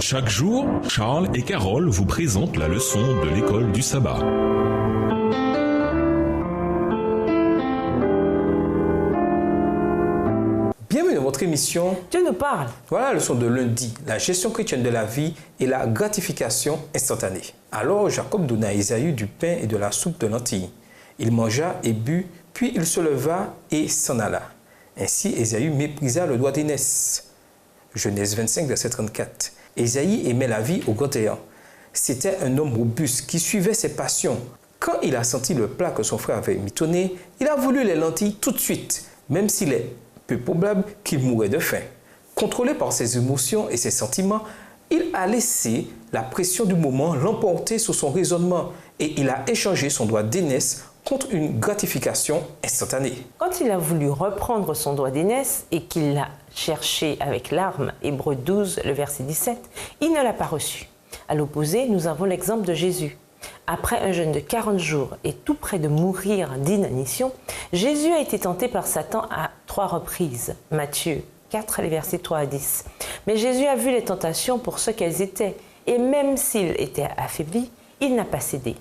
Chaque jour, Charles et Carole vous présentent la leçon de l'école du sabbat. Bienvenue dans votre émission Dieu nous parle. Voilà la leçon de lundi, la gestion chrétienne de la vie et la gratification instantanée. Alors Jacob donna à Ésaü du pain et de la soupe de lentilles. Il mangea et but, puis il se leva et s'en alla. Ainsi Ésaü méprisa le doigt d'aînesse. Genèse 25, verset 34. Ésaü aimait la vie au grand ayant. C'était un homme robuste qui suivait ses passions. Quand il a senti le plat que son frère avait mitonné, il a voulu les lentilles tout de suite, même s'il est peu probable qu'il mourrait de faim. Contrôlé par ses émotions et ses sentiments, il a laissé la pression du moment l'emporter sur son raisonnement et il a échangé son droit d'aînesse contre une gratification instantanée. Quand il a voulu reprendre son droit d'aînesse et qu'il l'a cherché avec larmes, Hébreux 12, le verset 17, il ne l'a pas reçu. À l'opposé, nous avons l'exemple de Jésus. Après un jeûne de 40 jours et tout près de mourir d'inanition, Jésus a été tenté par Satan à 3 reprises. Matthieu 4, les versets 3 à 10. Mais Jésus a vu les tentations pour ce qu'elles étaient, et même s'il était affaibli, il n'a pas cédé.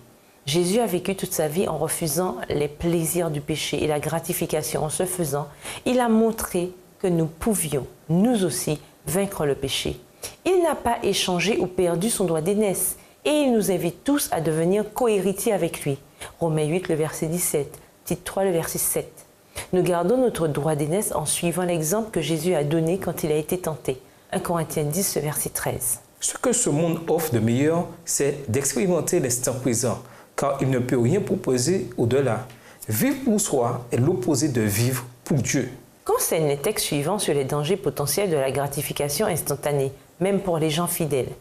Jésus a vécu toute sa vie en refusant les plaisirs du péché et la gratification. En ce faisant, il a montré que nous pouvions, nous aussi, vaincre le péché. Il n'a pas échangé ou perdu son droit d'aînesse et il nous invite tous à devenir co-héritiers avec lui. Romains 8, le verset 17, Tite 3, le verset 7. Nous gardons notre droit d'aînesse en suivant l'exemple que Jésus a donné quand il a été tenté. 1 Corinthiens 10, le verset 13. Ce que ce monde offre de meilleur, c'est d'expérimenter l'instant présent, car il ne peut rien proposer au-delà. Vivre pour soi est l'opposé de vivre pour Dieu. Qu'enseignent les textes suivants sur les dangers potentiels de la gratification instantanée, même pour les gens fidèles?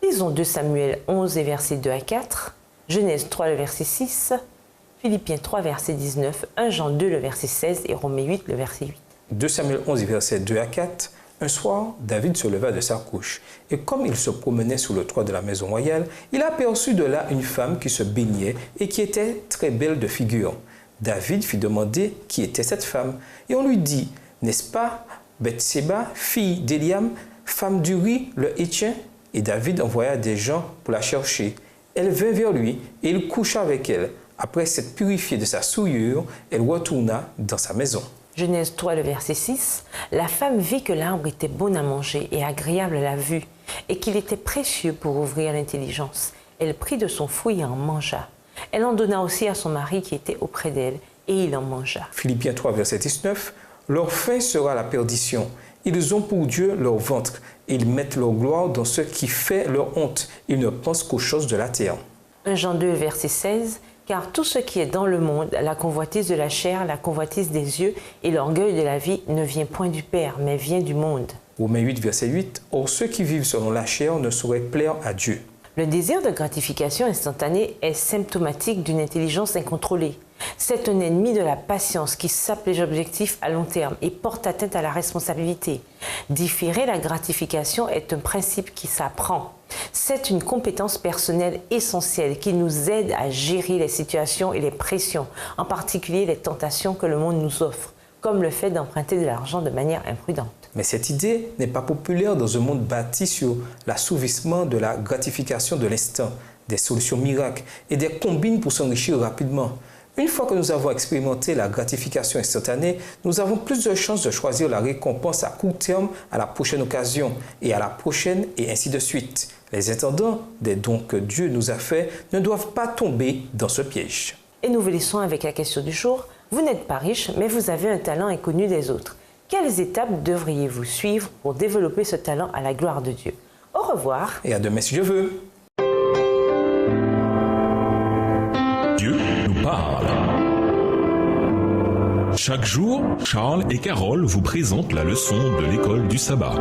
Lisons 2 Samuel 11 et versets 2 à 4, Genèse 3 le verset 6, Philippiens 3 verset 19, 1 Jean 2 le verset 16 et Romains 8 le verset 8. 2 Samuel 11 et versets 2 à 4. Un soir, David se leva de sa couche, et comme il se promenait sur le toit de la maison royale, il aperçut de là une femme qui se baignait et qui était très belle de figure. David fit demander qui était cette femme, et on lui dit, n'est-ce pas Bathséba, fille d'Éliam, femme d'Uri, le Héthien? Et David envoya des gens pour la chercher. Elle vint vers lui, et il coucha avec elle. Après s'être purifiée de sa souillure, elle retourna dans sa maison. Genèse 3, le verset 6, la femme vit que l'arbre était bon à manger et agréable à la vue, et qu'il était précieux pour ouvrir l'intelligence. Elle prit de son fruit et en mangea. Elle en donna aussi à son mari qui était auprès d'elle, et il en mangea. Philippiens 3, verset 19, leur fin sera la perdition. Ils ont pour Dieu leur ventre. Ils mettent leur gloire dans ce qui fait leur honte. Ils ne pensent qu'aux choses de la terre. 1 Jean 2, verset 16, car tout ce qui est dans le monde, la convoitise de la chair, la convoitise des yeux et l'orgueil de la vie ne vient point du Père, mais vient du monde. Romains 8, verset 8, or ceux qui vivent selon la chair ne sauraient plaire à Dieu. Le désir de gratification instantanée est symptomatique d'une intelligence incontrôlée. C'est un ennemi de la patience qui sape les objectifs à long terme et porte atteinte à la responsabilité. Différer la gratification est un principe qui s'apprend. C'est une compétence personnelle essentielle qui nous aide à gérer les situations et les pressions, en particulier les tentations que le monde nous offre, comme le fait d'emprunter de l'argent de manière imprudente. Mais cette idée n'est pas populaire dans un monde bâti sur l'assouvissement de la gratification de l'instant, des solutions miracles et des combines pour s'enrichir rapidement. Une fois que nous avons expérimenté la gratification instantanée, nous avons plus de chances de choisir la récompense à court terme à la prochaine occasion et à la prochaine et ainsi de suite. Les intendants des dons que Dieu nous a faits ne doivent pas tomber dans ce piège. Et nous vous laissons avec la question du jour. Vous n'êtes pas riche, mais vous avez un talent inconnu des autres. Quelles étapes devriez-vous suivre pour développer ce talent à la gloire de Dieu? Au revoir. Et à demain si Dieu veut. Dieu nous parle. Chaque jour, Charles et Carole vous présentent la leçon de l'école du sabbat.